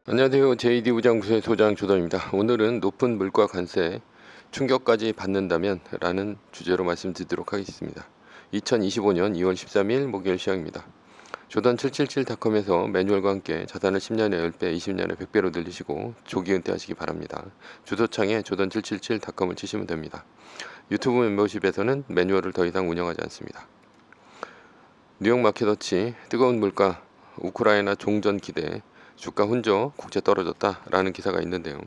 안녕하세요. JD 무장부서의 소장 조던입니다. 오늘은 높은 물가 관세 충격까지 받는다면 라는 주제로 말씀드리도록 하겠습니다. 2025년 2월 13일 목요일 시작입니다. 조던 777닷컴에서 매뉴얼과 함께 자산을 10년에 10배, 20년에 100배로 늘리시고 조기 은퇴하시기 바랍니다. 주소창에 조던 777닷컴을 치시면 됩니다. 유튜브 멤버십에서는 매뉴얼을 더 이상 운영하지 않습니다. 뉴욕 마켓워치 뜨거운 물가 우크라이나 종전 기대 주가 혼조 국채 떨어졌다라는 기사가 있는데요.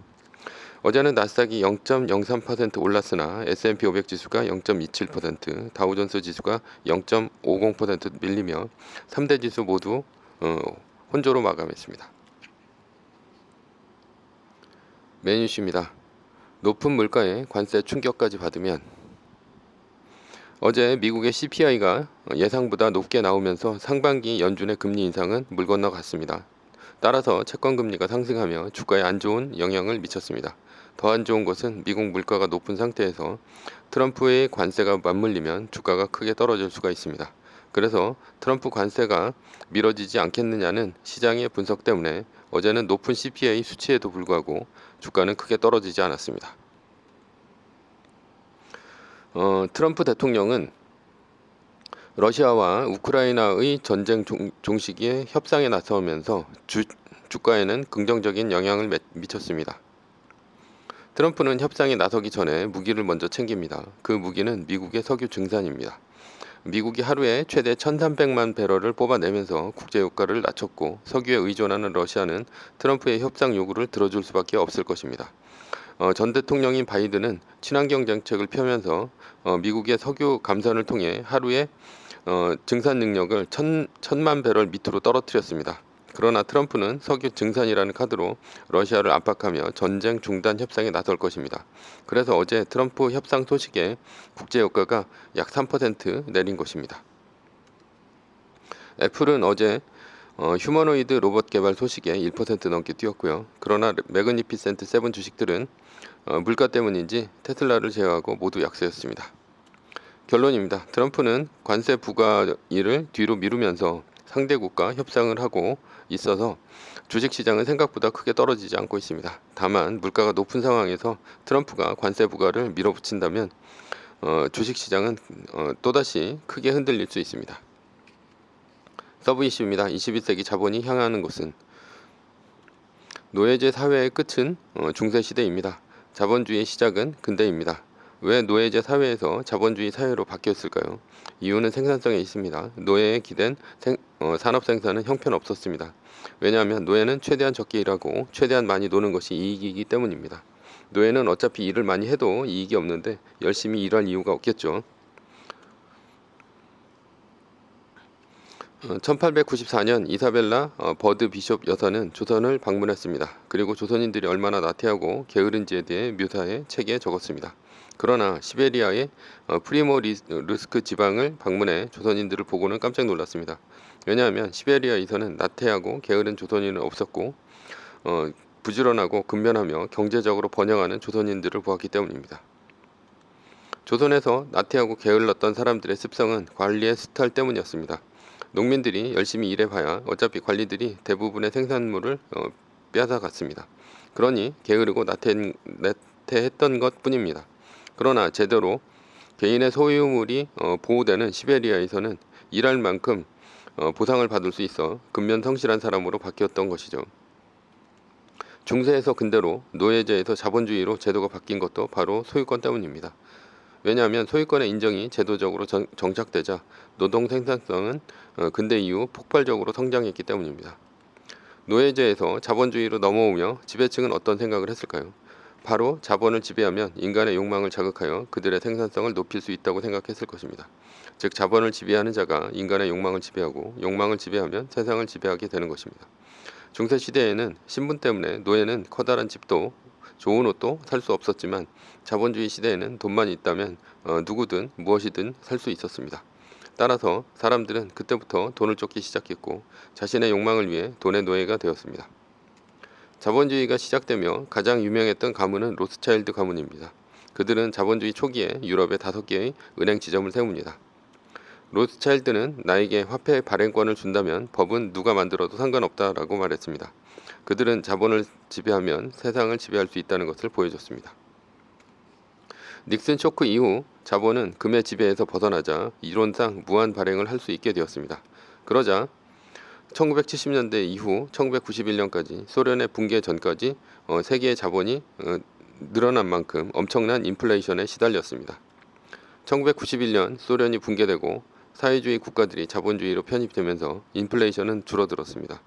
어제는 나스닥이 0.03% 올랐으나 S&P 500 지수가 0.27%, 다우존스 지수가 0.50% 밀리며 3대 지수 모두 혼조로 마감했습니다. 메뉴시입니다. 높은 물가에 관세 충격까지 받으면 어제 미국의 CPI가 예상보다 높게 나오면서 상반기 연준의 금리 인상은 물 건너갔습니다. 따라서 채권금리가 상승하며 주가에 안 좋은 영향을 미쳤습니다. 더 안 좋은 것은 미국 물가가 높은 상태에서 트럼프의 관세가 맞물리면 주가가 크게 떨어질 수가 있습니다. 그래서 트럼프 관세가 미뤄지지 않겠느냐는 시장의 분석 때문에 어제는 높은 CPI 수치에도 불구하고 주가는 크게 떨어지지 않았습니다. 트럼프 대통령은 러시아와 우크라이나의 전쟁 종식에 협상에 나서면서 주가에는 긍정적인 영향을 미쳤습니다. 트럼프는 협상에 나서기 전에 무기를 먼저 챙깁니다. 그 무기는 미국의 석유 증산입니다. 미국이 하루에 최대 1,300만 배럴을 뽑아내면서 국제유가를 낮췄고 석유에 의존하는 러시아는 트럼프의 협상 요구를 들어줄 수밖에 없을 것입니다. 전 대통령인 바이든은 친환경 정책을 펴면서 미국의 석유 감산을 통해 하루에 증산 능력을 1,000만 배럴 밑으로 떨어뜨렸습니다. 그러나 트럼프는 석유 증산이라는 카드로 러시아를 압박하며 전쟁 중단 협상에 나설 것입니다. 그래서 어제 트럼프 협상 소식에 국제유가가 약 3% 내린 것입니다. 애플은 어제 휴머노이드 로봇 개발 소식에 1% 넘게 뛰었고요. 그러나 매그니피센트 7 주식들은 물가 때문인지 테슬라를 제외하고 모두 약세였습니다. 결론입니다. 트럼프는 관세 부과일을 뒤로 미루면서 상대국과 협상을 하고 있어서 주식시장은 생각보다 크게 떨어지지 않고 있습니다. 다만 물가가 높은 상황에서 트럼프가 관세 부과를 밀어붙인다면 주식시장은 또다시 크게 흔들릴 수 있습니다. 서브 이슈입니다. 21세기 자본이 향하는 곳은 노예제 사회의 끝은 중세시대입니다. 자본주의의 시작은 근대입니다. 왜 노예제 사회에서 자본주의 사회로 바뀌었을까요? 이유는 생산성에 있습니다. 노예에 기댄 산업 생산은 형편없었습니다. 왜냐하면 노예는 최대한 적게 일하고 최대한 많이 노는 것이 이익이기 때문입니다. 노예는 어차피 일을 많이 해도 이익이 없는데 열심히 일할 이유가 없겠죠. 1894년 이사벨라 버드 비숍 여사는 조선을 방문했습니다. 그리고 조선인들이 얼마나 나태하고 게으른지에 대해 묘사해 책에 적었습니다. 그러나 시베리아의 프리모르스크 지방을 방문해 조선인들을 보고는 깜짝 놀랐습니다. 왜냐하면 시베리아에서는 나태하고 게으른 조선인은 없었고 부지런하고 근면하며 경제적으로 번영하는 조선인들을 보았기 때문입니다. 조선에서 나태하고 게을렀던 사람들의 습성은 관리의 수탈 때문이었습니다. 농민들이 열심히 일해봐야 어차피 관리들이 대부분의 생산물을 빼앗아갔습니다. 그러니 게으르고 나태했던 것 뿐입니다. 그러나 제대로 개인의 소유물이 보호되는 시베리아에서는 일할 만큼 보상을 받을 수 있어 근면 성실한 사람으로 바뀌었던 것이죠. 중세에서 근대로 노예제에서 자본주의로 제도가 바뀐 것도 바로 소유권 때문입니다. 왜냐하면 소유권의 인정이 제도적으로 정착되자 노동 생산성은 근대 이후 폭발적으로 성장했기 때문입니다. 노예제에서 자본주의로 넘어오며 지배층은 어떤 생각을 했을까요? 바로 자본을 지배하면 인간의 욕망을 자극하여 그들의 생산성을 높일 수 있다고 생각했을 것입니다. 즉 자본을 지배하는 자가 인간의 욕망을 지배하고 욕망을 지배하면 세상을 지배하게 되는 것입니다. 중세시대에는 신분 때문에 노예는 커다란 집도 좋은 옷도 살 수 없었지만 자본주의 시대에는 돈만 있다면 누구든 무엇이든 살 수 있었습니다. 따라서 사람들은 그때부터 돈을 쫓기 시작했고 자신의 욕망을 위해 돈의 노예가 되었습니다. 자본주의가 시작되며 가장 유명했던 가문은 로스차일드 가문입니다. 그들은 자본주의 초기에 유럽에 5개의 은행 지점을 세웁니다. 로스차일드는 나에게 화폐 발행권을 준다면 법은 누가 만들어도 상관없다라고 말했습니다. 그들은 자본을 지배하면 세상을 지배할 수 있다는 것을 보여줬습니다. 닉슨 쇼크 이후 자본은 금의 지배에서 벗어나자 이론상 무한 발행을 할 수 있게 되었습니다. 그러자 1970년대 이후 1991년까지 소련의 붕괴 전까지 세계의 자본이 늘어난 만큼 엄청난 인플레이션에 시달렸습니다. 1991년 소련이 붕괴되고 사회주의 국가들이 자본주의로 편입되면서 인플레이션은 줄어들었습니다.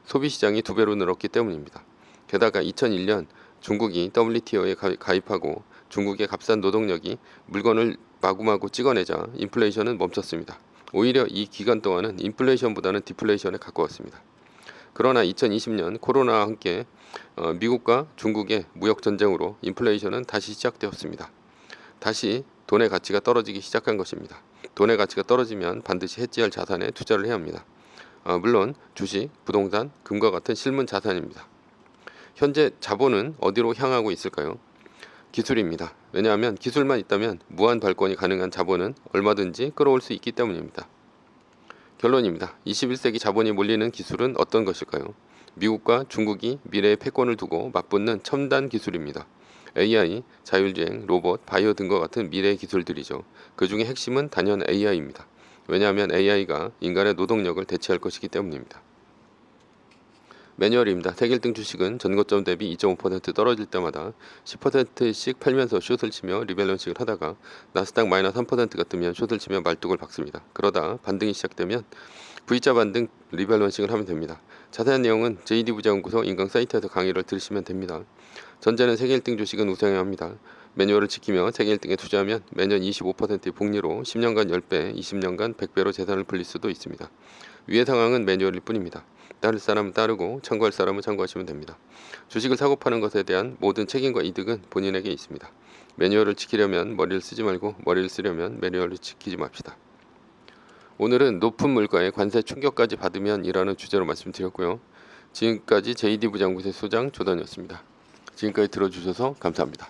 소비시장이 2배로 늘었기 때문입니다. 게다가 2001년 중국이 WTO에 가입하고 중국의 값싼 노동력이 물건을 마구마구 찍어내자 인플레이션은 멈췄습니다. 오히려 이 기간 동안은 인플레이션보다는 디플레이션에 가까웠습니다. 그러나 2020년 코로나와 함께 미국과 중국의 무역전쟁으로 인플레이션은 다시 시작되었습니다. 다시 돈의 가치가 떨어지기 시작한 것입니다. 돈의 가치가 떨어지면 반드시 해지할 자산에 투자를 해야 합니다. 물론 주식, 부동산, 금과 같은 실문 자산입니다. 현재 자본은 어디로 향하고 있을까요? 기술입니다. 왜냐하면 기술만 있다면 무한 발권이 가능한 자본은 얼마든지 끌어올 수 있기 때문입니다. 결론입니다. 21세기 자본이 몰리는 기술은 어떤 것일까요? 미국과 중국이 미래의 패권을 두고 맞붙는 첨단 기술입니다. AI, 자율주행, 로봇, 바이오 등과 같은 미래의 기술들이죠. 그 중에 핵심은 단연 AI입니다. 왜냐하면 AI가 인간의 노동력을 대체할 것이기 때문입니다. 매뉴얼입니다. 세계 1등 주식은 전고점 대비 2.5% 떨어질 때마다 10%씩 팔면서 숏을 치며 리밸런싱을 하다가 나스닥 마이너스 3%가 뜨면 숏을 치며 말뚝을 박습니다. 그러다 반등이 시작되면 V자 반등 리밸런싱을 하면 됩니다. 자세한 내용은 JD부자연구소 인강 사이트에서 강의를 들으시면 됩니다. 전제는 세계 1등 주식은 우승해야 합니다. 매뉴얼을 지키며 세계 1등에 투자하면 매년 25%의 복리로 10년간 10배, 20년간 100배로 재산을 불릴 수도 있습니다. 위의 상황은 매뉴얼일 뿐입니다. 따를 사람은 따르고 참고할 사람은 참고하시면 됩니다. 주식을 사고 파는 것에 대한 모든 책임과 이득은 본인에게 있습니다. 매뉴얼을 지키려면 머리를 쓰지 말고 머리를 쓰려면 매뉴얼을 지키지 맙시다. 오늘은 높은 물가에 관세 충격까지 받으면 이라는 주제로 말씀드렸고요. 지금까지 JD부장구세 소장 조단이었습니다. 지금까지 들어주셔서 감사합니다.